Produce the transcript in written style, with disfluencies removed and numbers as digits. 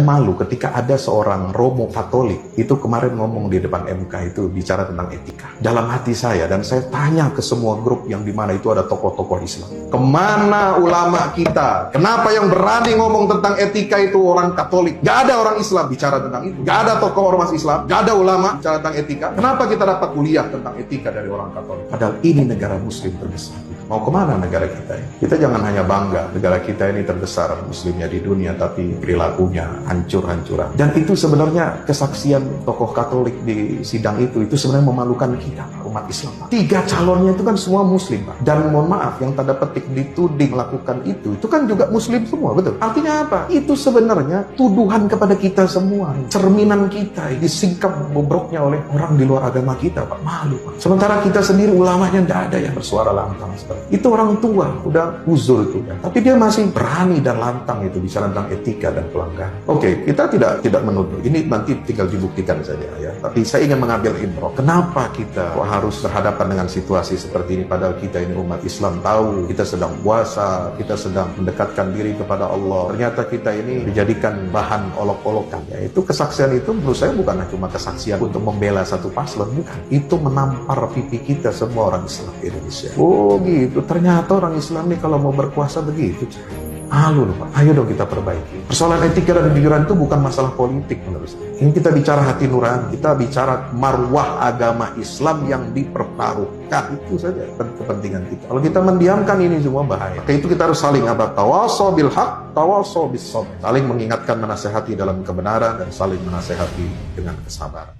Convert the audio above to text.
malu ketika ada seorang Romo Katolik itu kemarin ngomong di depan MK itu bicara tentang etika. Dalam hati saya, dan saya tanya ke semua grup yang dimana itu ada tokoh-tokoh Islam, kemana ulama kita? Kenapa yang berani ngomong tentang etika itu orang Katolik? Gak ada orang Islam bicara tentang itu. Gak ada tokoh ormas Islam, gak ada ulama bicara tentang etika. Kenapa kita dapat kuliah tentang etika dari orang Katolik? Padahal ini negara Muslim terbesar. Mau kemana negara kita ini? Kita jangan hanya bangga negara kita ini terbesar Muslimnya di dunia, tapi perilakunya hancur-hancuran. Dan itu sebenarnya kesaksian tokoh Katolik di sidang itu sebenarnya memalukan kita, umat Islam. 3 calonnya itu kan semua Muslim, Pak. Dan mohon maaf, yang tanda petik dituding melakukan itu kan juga Muslim semua, betul? Artinya apa? Itu sebenarnya tuduhan kepada kita semua. Cerminan kita disingkap bobroknya oleh orang di luar agama kita, Pak. Malu, Pak. Sementara kita sendiri ulamanya tidak ada yang bersuara lantang seperti itu. Orang tua udah uzur itu ya. Tapi dia masih berani dan lantang itu bicara tentang etika dan pelanggaran. Oke, kita tidak menuduh. Ini nanti tinggal dibuktikan saja ya. Tapi saya ingin mengambil intro. Kenapa kita harus berhadapan dengan situasi seperti ini padahal kita ini umat Islam tahu kita sedang puasa, kita sedang mendekatkan diri kepada Allah. Ternyata kita ini dijadikan bahan olok-olokan ya. Itu kesaksian itu menurut saya bukan cuma kesaksian untuk membela satu paslon, bukan. Itu menampar pipi kita semua orang Islam di Indonesia. Oh gitu, ternyata orang Islam nih kalau mau berkuasa begitu. Malu loh, Pak. Ayo dong kita perbaiki. Persoalan etika dan kejujuran itu bukan masalah politik menurut saya. Ini kita bicara hati nurani, kita bicara marwah agama Islam yang dipertaruhkan. Itu saja kepentingan kita. Kalau kita mendiamkan ini semua bahaya. Maka itu kita harus saling tawasaw bil haq, tawasaw bis sabr. Saling mengingatkan, menasehati dalam kebenaran dan saling menasehati dengan kesabaran.